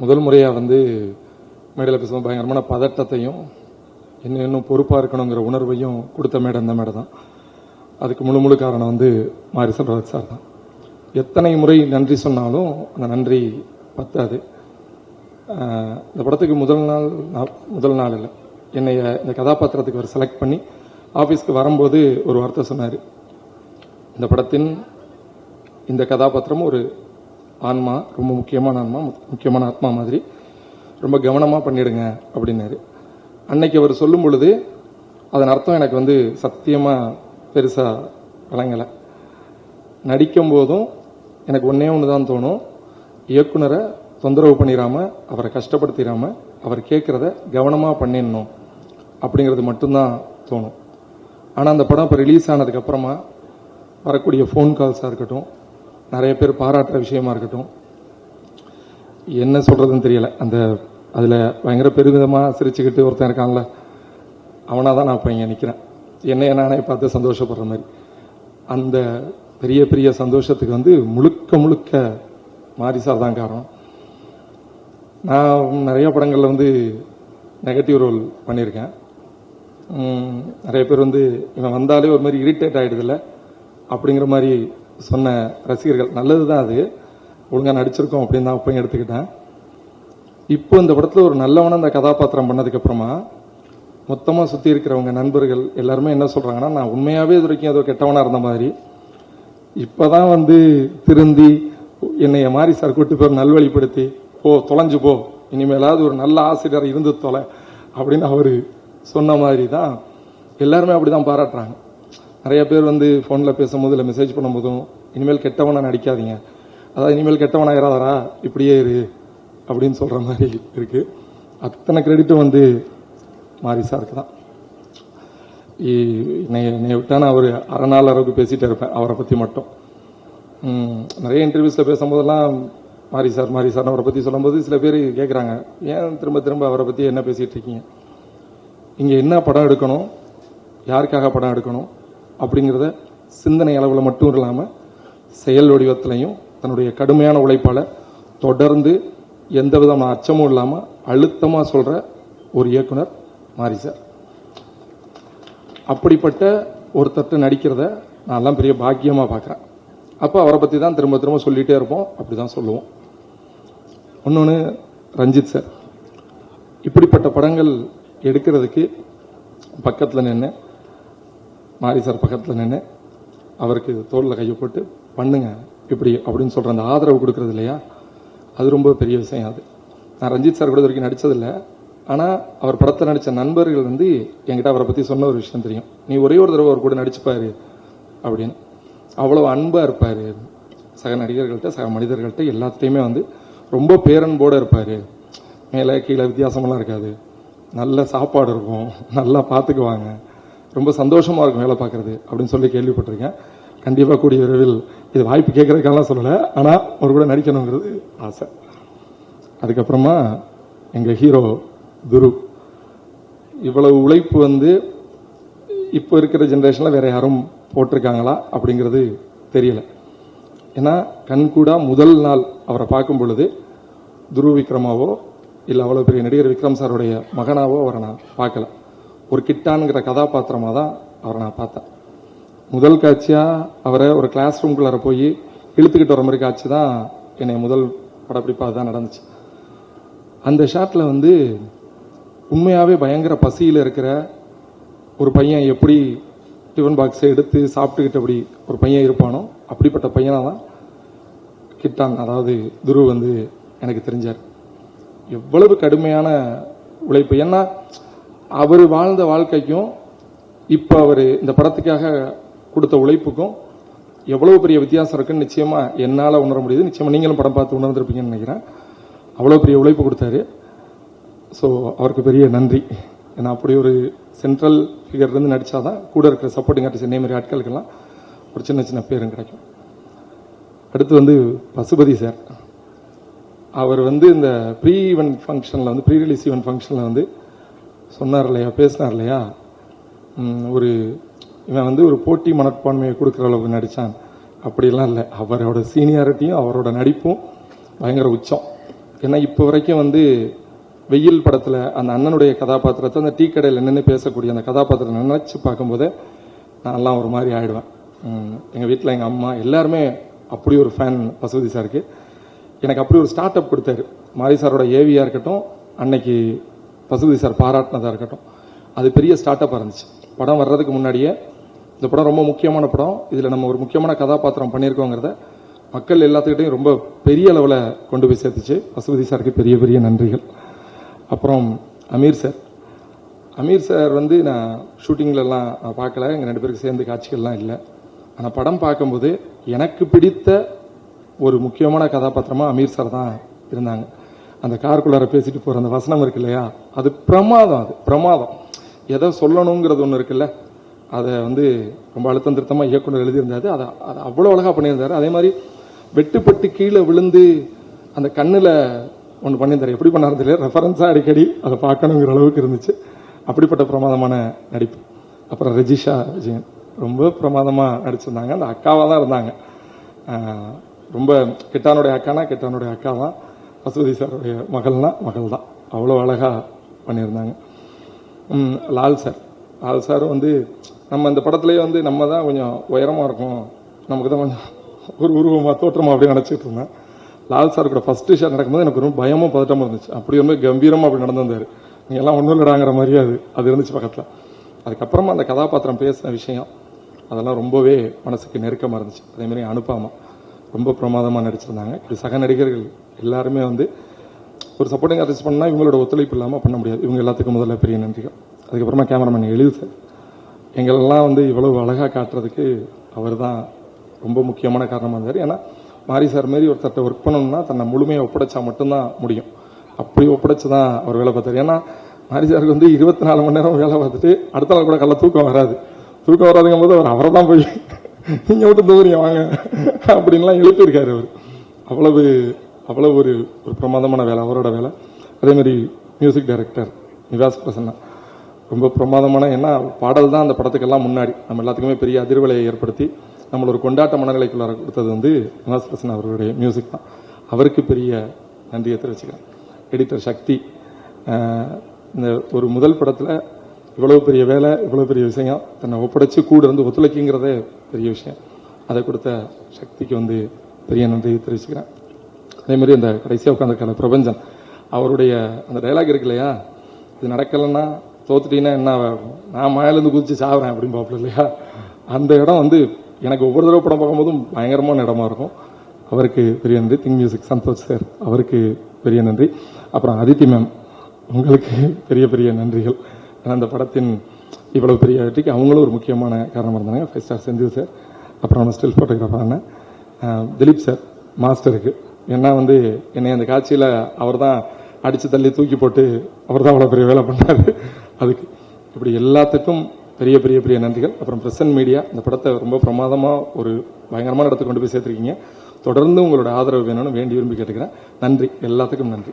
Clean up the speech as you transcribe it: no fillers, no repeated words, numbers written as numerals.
முதல் முறையாக வந்து மேடையில் பேசும்போது பயங்கரமான பதட்டத்தையும் இன்னும் பொறுப்பாக இருக்கணுங்கிற உணர்வையும் கொடுத்த மேடை இந்த மேடை தான். அதுக்கு முழு காரணம் வந்து மாரி செல்வராஜ் சார் தான். எத்தனை முறை நன்றி சொன்னாலும் அந்த நன்றி பத்தாது. இந்த படத்துக்கு முதல் நாள் இல்லை, என்னைய இந்த கதாபாத்திரத்துக்கு அவர் செலக்ட் பண்ணி ஆஃபீஸ்க்கு வரும்போது ஒரு வார்த்தை சொன்னார். இந்த படத்தின் இந்த கதாபாத்திரம் ஒரு ஆன்மா, ரொம்ப முக்கியமான ஆன்மா, முக்கியமான ஆத்மா மாதிரி, ரொம்ப கவனமாக பண்ணிடுங்க அப்படின்னாரு. அன்னைக்கு அவர் சொல்லும் பொழுது அதன் அர்த்தம் எனக்கு வந்து சத்தியமாக பெருசாக விளங்கலை. நடிக்கும் போதும் எனக்கு ஒன்றே ஒன்று தான் தோணும், இயக்குனரை தொந்தரவு பண்ணிடாமல், அவரை கஷ்டப்படுத்திடாமல், அவர் கேட்குறத கவனமாக பண்ணிடணும் அப்படிங்கிறது மட்டும்தான் தோணும். ஆனால் அந்த படம் இப்போ ரிலீஸ் ஆனதுக்கப்புறமா வரக்கூடிய ஃபோன் கால்ஸாக இருக்கட்டும், நிறைய பேர் பாராட்டுற விஷயமா இருக்கட்டும், என்ன சொல்கிறதுன்னு தெரியலை. அதில் பயங்கர பெருமிதமாக சிரிச்சுக்கிட்டு ஒருத்தன் இருக்கான்ல, அவனாக தான் நான் இப்போ இங்கே நிற்கிறேன், என்னைய நானே பார்த்து சந்தோஷப்படுற மாதிரி. அந்த பெரிய சந்தோஷத்துக்கு வந்து முழுக்க மாரி சார் தான் காரணம். நான் நிறைய படங்களில் வந்து நெகட்டிவ் ரோல் பண்ணியிருக்கேன். நிறைய பேர் வந்து இவன் வந்தாலே ஒரு மாதிரி இரிட்டேட் ஆகிடுதில்ல அப்படிங்கிற மாதிரி சொன்ன ரசிகர்கள். நல்லது தான், அது ஒழுங்காக நடிச்சிருக்கோம் அப்படின்னு தான் அப்போ எடுத்துக்கிட்டேன். இப்போ இந்த படத்தில் ஒரு நல்லவன அந்த கதாபாத்திரம் பண்ணதுக்கப்புறமா மொத்தமாக சுற்றி இருக்கிறவங்க நண்பர்கள் எல்லாருமே என்ன சொல்கிறாங்கன்னா, நான் உண்மையாகவே இது வரைக்கும் ஏதோ கெட்டவனாக இருந்த மாதிரி இப்போ தான் வந்து திருந்தி என்னைய மாரி சார் கூட்டு பேர் நல்வழிப்படுத்தி, தொலைஞ்சு போ, இனிமேலாவது ஒரு நல்ல ஆசிரியர் இருந்து தொலை அப்படின்னு அவர் சொன்ன மாதிரி தான் எல்லாருமே அப்படி தான் பாராட்டுறாங்க. நிறைய பேர் வந்து ஃபோனில் பேசும்போது இல்லை மெசேஜ் பண்ணும்போதும், இனிமேல் கெட்டவனாக நடிக்காதீங்க, அதாவது இனிமேல் கெட்டவனாக இராதரா, இப்படியே இரு அப்படின்னு சொல்கிற மாதிரி இருக்குது. அத்தனை கிரெடிட்டும் வந்து மாரி சாருக்கு தான். என்னை விட்டா நான் ஒரு அரை நாள் அளவுக்கு பேசிகிட்டே இருப்பேன் அவரை பற்றி மட்டும். நிறைய இன்டர்வியூஸில் பேசும்போதெல்லாம் மாரி சார் அவரை பற்றி சொல்லும்போது சில பேர் கேட்குறாங்க, ஏன் திரும்ப அவரை பற்றி என்ன பேசிகிட்டு இருக்கீங்க, இங்கே என்ன படம் எடுக்கணும், யாருக்காக படம் எடுக்கணும் அப்படிங்கிறத சிந்தனை அளவில் மட்டும் இல்லாமல் செயல் வடிவத்திலையும் தன்னுடைய கடுமையான உழைப்பால் தொடர்ந்து எந்த விதமான அச்சமும் இல்லாமல் அழுத்தமாக சொல்கிற ஒரு இயக்குனர் மாரி சார். அப்படிப்பட்ட ஒருத்தட்ட நடிக்கிறத நான்லாம் பெரிய பாக்கியமாக பார்க்குறேன். அப்போ அவரை பற்றி தான் திரும்ப சொல்லிகிட்டே இருப்போம், அப்படி தான் சொல்லுவோம். இன்னொன்று ரஞ்சித் சார், இப்படிப்பட்ட படங்கள் எடுக்கிறதுக்கு பக்கத்தில் நின்று, மாரி சார் பக்கத்தில் நின்று அவருக்கு தோளில் கையை போட்டு பண்ணுங்க இப்படி அப்படின்னு சொல்கிற அந்த ஆதரவு கொடுக்குறது இல்லையா, அது ரொம்ப பெரிய விஷயம். அது நான் ரஞ்சித் சார் கூட வரைக்கும் நடித்ததில்லை, ஆனால் அவர் படத்தில் நடித்த நண்பர்கள் வந்து என்கிட்ட அவரை பற்றி சொன்ன ஒரு விஷயம் தெரியும், நீ ஒரே ஒரு தடவை அவர் கூட நடிச்சுப்பாரு அப்படின்னு. அவ்வளோ அன்பாக இருப்பார், சக நடிகர்கள்ட்ட சக மனிதர்கள்ட்ட எல்லாத்தையுமே வந்து ரொம்ப பேரன்போடு இருப்பார். மேலே கீழே வித்தியாசமெல்லாம் இருக்காது, நல்ல சாப்பாடு இருக்கும், நல்லா பார்த்துக்குவாங்க, ரொம்ப சந்தோஷமாக இருக்கும் வேலை பார்க்குறது அப்படின்னு சொல்லி கேள்விப்பட்டிருக்கேன். கண்டிப்பாக கூடிய விரைவில் இது வாய்ப்பு கேட்குறதுக்கெல்லாம் சொல்லலை, ஆனால் அவர் கூட நடிக்கணுங்கிறது ஆசை. அதுக்கப்புறமா எங்கள் ஹீரோ துரு, இவ்வளவு உழைப்பு வந்து இப்போ இருக்கிற ஜென்ரேஷனில் வேற யாரும் போட்டிருக்காங்களா அப்படிங்கிறது தெரியல. ஏன்னா கண்கூடா முதல் நாள் அவரை பார்க்கும் பொழுது துரு விக்ரமாவோ இல்லை அவ்வளோ பெரிய நடிகர் விக்ரம் சாருடைய மகனாவோ அவரை நான் பார்க்கல, ஒரு கிட்டான்கிற கதாபாத்திரமாக தான் அவரை நான் பார்த்தேன். முதல் காட்சியாக அவரை ஒரு கிளாஸ் ரூம்குள்ளார போய் இழுத்துக்கிட்டு வர மாதிரி காட்சி தான் என்னை முதல் படப்பிடிப்பாக தான் நடந்துச்சு. அந்த ஷாட்டில் வந்து உண்மையாகவே பயங்கர பசியில் இருக்கிற ஒரு பையன் எப்படி டிஃபன் பாக்ஸை எடுத்து சாப்பிட்டுக்கிட்டு அப்படி ஒரு பையன் இருப்பானோ அப்படிப்பட்ட பையனாக தான் கிட்டான், அதாவது துரு வந்து எனக்கு தெரிஞ்சார். எவ்வளவு கடுமையான உழைப்பு, ஏன்னா அவர் வாழ்ந்த வாழ்க்கைக்கும் இப்போ அவர் இந்த படத்துக்காக கொடுத்த உழைப்புக்கும் எவ்வளவு பெரிய வித்தியாசம் இருக்குன்னு நிச்சயமாக என்னால் உணர முடியுது. நிச்சயமாக நீங்களும் படம் பார்த்து உணர்ந்திருப்பீங்கன்னு நினைக்கிறேன். அவ்வளோ பெரிய உழைப்பு கொடுத்தாரு. ஸோ அவருக்கு பெரிய நன்றி. ஏன்னா அப்படி ஒரு சென்ட்ரல் ஃபிகர்லேருந்து நடித்தாதான் கூட இருக்கிற சப்போர்ட்டிங் ஆர்டிஸ்ட் என்னை மாதிரி ஆட்களுக்கெல்லாம் ஒரு சின்ன பேரும் கிடைக்கும். அடுத்து வந்து பசுபதி சார், அவர் வந்து இந்த ப்ரீ ஈவெண்ட் ஃபங்க்ஷனில் வந்து ப்ரீ ரிலீஸ் ஈவெண்ட் ஃபங்க்ஷனில் வந்து சொன்னார் இல்லையா, பேசினார் இல்லையா, ஒரு இவன் வந்து ஒரு போட்டி மனப்பான்மையை கொடுக்குற அளவுக்கு நடித்தான் அப்படிலாம் இல்லை. அவரோட சீனியாரிட்டியும் அவரோட நடிப்பும் பயங்கர உச்சம். ஏன்னா இப்போ வரைக்கும் வந்து வெயில் படத்தில் அந்த அண்ணனுடைய கதாபாத்திரத்தை அந்த டீ கடையில் நின்று பேசக்கூடிய அந்த கதாபாத்திரத்தை நினைச்சு பார்க்கும்போதே நான்லாம் ஒரு மாதிரி ஆயிடுவேன். எங்கள் வீட்டில் எங்கள் அம்மா எல்லாருமே அப்படி ஒரு ஃபேன் பசுபதி சாருக்கு. எனக்கு அப்படி ஒரு ஸ்டார்ட் அப் கொடுத்தாரு. மாரி சாரோட ஏவியாக இருக்கட்டும், அன்னைக்கு பசுபதி சார் பாராட்டினதாக இருக்கட்டும், அது பெரிய ஸ்டார்ட் அப்பாக இருந்துச்சு. படம் வர்றதுக்கு முன்னாடியே இந்த படம் ரொம்ப முக்கியமான படம், இதில் நம்ம ஒரு முக்கியமான கதாபாத்திரம் பண்ணியிருக்கோங்கிறத மக்கள் எல்லாத்துக்கிட்டையும் ரொம்ப பெரிய அளவில் கொண்டு போய் சேர்த்துச்சு. பசுபதி சாருக்கு பெரிய பெரிய நன்றிகள். அப்புறம் அமீர் சார் வந்து நான் ஷூட்டிங்லலாம் நான் பார்க்கல, எங்கள் 2 பேருக்கு சேர்ந்து காட்சிகள்லாம் இல்லை. ஆனால் படம் பார்க்கும்போது எனக்கு பிடித்த ஒரு முக்கியமான கதாபாத்திரமாக அமீர் சார் தான் இருந்தாங்க. அந்த காருக்குள்ளார பேசிட்டு போகிற அந்த வசனம் இருக்கு இல்லையா, அது பிரமாதம். எதை சொல்லணுங்கிறது ஒன்று இருக்குல்ல, அதை வந்து ரொம்ப அழுத்தம் திருத்தமாக இயக்குனர் எழுதியிருந்தாரு. அதை அவ்வளோ அழகாக பண்ணியிருந்தாரு. அதே மாதிரி வெட்டுப்பட்டு கீழே விழுந்து அந்த கண்ணில் ஒன்று பண்ணியிருந்தாரு. எப்படி பண்ணாரு தெரியல, ரெஃபரன்ஸாக அடிக்கடி அதை பார்க்கணுங்கிற அளவுக்கு இருந்துச்சு. அப்படிப்பட்ட பிரமாதமான நடிப்பு. அப்புறம் ரெஜிஷா விஜயன் ரொம்ப பிரமாதமாக நடிச்சிருந்தாங்க. அந்த அக்காவாக தான் இருந்தாங்க. ரொம்ப கெட்டானுடைய அக்கா தான். பசுபதி சாருடைய மகள் தான். அவ்வளோ அழகாக பண்ணியிருந்தாங்க. லால் சார் வந்து நம்ம இந்த படத்துலேயே வந்து நம்ம தான் கொஞ்சம் உயரமாக இருக்கும், நமக்கு தான் கொஞ்சம் ஒரு உருவமாக தோற்றமாக அப்படின்னு நினச்சிட்டு இருந்தேன். லால் சார் கூட ஃபர்ஸ்ட் ஷாட் நடக்கும்போது எனக்கு ரொம்ப பயமும் பதட்டமாக இருந்துச்சு. அப்படி வந்து கம்பீரமாக அப்படி நடந்திருந்தாரு. நீங்க எல்லாம் ஒன்றும் இல்லடாங்கிற மாதிரி அது இருந்துச்சு பக்கத்தில். அதுக்கப்புறமா அந்த கதாபாத்திரம் பேசின விஷயம் அதெல்லாம் ரொம்பவே மனசுக்கு நெருக்கமாக இருந்துச்சு. அதேமாதிரி அனுப்பாமா ரொம்ப பிரமாதமாக நடிச்சிருந்தாங்க. இது சக நடிகர்கள் எல்லாருமே வந்து ஒரு சப்போர்ட்டிங் ஆர்டிஸ்ட் பண்ணால் இவங்களோட ஒத்துழைப்பு இல்லாமல் பண்ண முடியாது. இவங்க எல்லாத்துக்கும் முதல்ல பெரிய நன்றிகள். அதுக்கப்புறமா கேமராமேன் எழுது சார், எங்களெல்லாம் வந்து இவ்வளவு அழகாக காட்டுறதுக்கு அவர் தான் ரொம்ப முக்கியமான காரணமாக இருந்தார். ஏன்னா மாரி சார் மாரி ஒருத்தர்கிட்ட ஒர்க் பண்ணணும்னா தன்னை முழுமையாக ஒப்படைச்சா மட்டும்தான் முடியும். அப்படி ஒப்படைச்சு தான் அவர் வேலை பார்த்தார். ஏன்னா மாரி சாருக்கு வந்து 24 மணி நேரம் வேலை பார்த்துட்டு அடுத்த நாள் கூட கல்ல தூக்கம் வராதுங்கும் போது அவர் அவரை தான் போய் நீங்கள் விட்டு தூரிங்க வாங்க அப்படின்லாம் எழுப்பியிருக்காரு. அவர் அவ்வளவு ஒரு பிரமாதமான வேலை அவரோட வேலை. அதேமாதிரி மியூசிக் டைரக்டர் நிவாஸ் பிரசன்னா ரொம்ப பிரமாதமான, ஏன்னா பாடல் தான் அந்த படத்துக்கெல்லாம் முன்னாடி நம்ம எல்லாத்துக்குமே பெரிய அதிர்வலையை ஏற்படுத்தி நம்மள ஒரு கொண்டாட்ட மனநிலைக்குள்ளார கொடுத்தது வந்து நிவாஸ் பிரசன்னா அவருடைய மியூசிக் தான். அவருக்கு பெரிய நன்றியை தெரிவிச்சுக்கிறேன். எடிட்டர் சக்தி, இந்த ஒரு முதல் படத்தில் இவ்வளவு பெரிய வேலை, இவ்வளவு பெரிய விஷயம், தன்னை ஒப்படைச்சு கூட இருந்து ஒத்துழைக்குங்கிறதே பெரிய விஷயம். அதை கொடுத்த சக்திக்கு வந்து பெரிய நன்றியை தெரிவிச்சுக்கிறேன். அதே மாதிரி அந்த கடைசியாக உட்காந்துருக்கான பிரபஞ்சன், அவருடைய அந்த டைலாக் இருக்கு இல்லையா, இது நடக்கலைன்னா தோத்துட்டீங்கன்னா என்ன ஆகும், நான் மழையிலேருந்து குதிச்சு சாவுறேன் அப்படின்னு பார்ப்பல இல்லையா, அந்த இடம் வந்து எனக்கு ஒவ்வொரு தடவை படம் பார்க்கும்போதும் பயங்கரமான இடமா இருக்கும். அவருக்கு பெரிய நன்றி. திங் மியூசிக் சந்தோஷ் சார், அவருக்கு பெரிய நன்றி. அப்புறம் அதித்தி மேம், உங்களுக்கு பெரிய பெரிய நன்றிகள். ஏன்னா அந்த படத்தின் இவ்வளவு பெரிய வெற்றிக்கு அவங்களும் ஒரு முக்கியமான காரணமாக இருந்தாங்க. 5 ஸ்டார் செந்தில் சார், அப்புறம் ஸ்டில் ஃபோட்டோகிராஃபர் அண்ணன் திலீப் சார் மாஸ்டருக்கு. ஏன்னா வந்து என்னை அந்த காட்சியில் அவர் தான் அடித்து தள்ளி தூக்கி போட்டு அவர் தான் அவ்வளோ பெரிய வேலை பண்ணார். அதுக்கு இப்படி எல்லாத்துக்கும் பெரிய பெரிய பெரிய நன்றிகள். அப்புறம் பிரசன்ட் மீடியா இந்த படத்தை ரொம்ப பிரமாதமாக ஒரு பயங்கரமான இடத்துக்கு கொண்டு போய் சேர்த்துருக்கீங்க. தொடர்ந்து உங்களோட ஆதரவு வேணும்னு வேண்டி விரும்பி கேட்டுக்கிறேன். நன்றி, எல்லாத்துக்கும் நன்றி.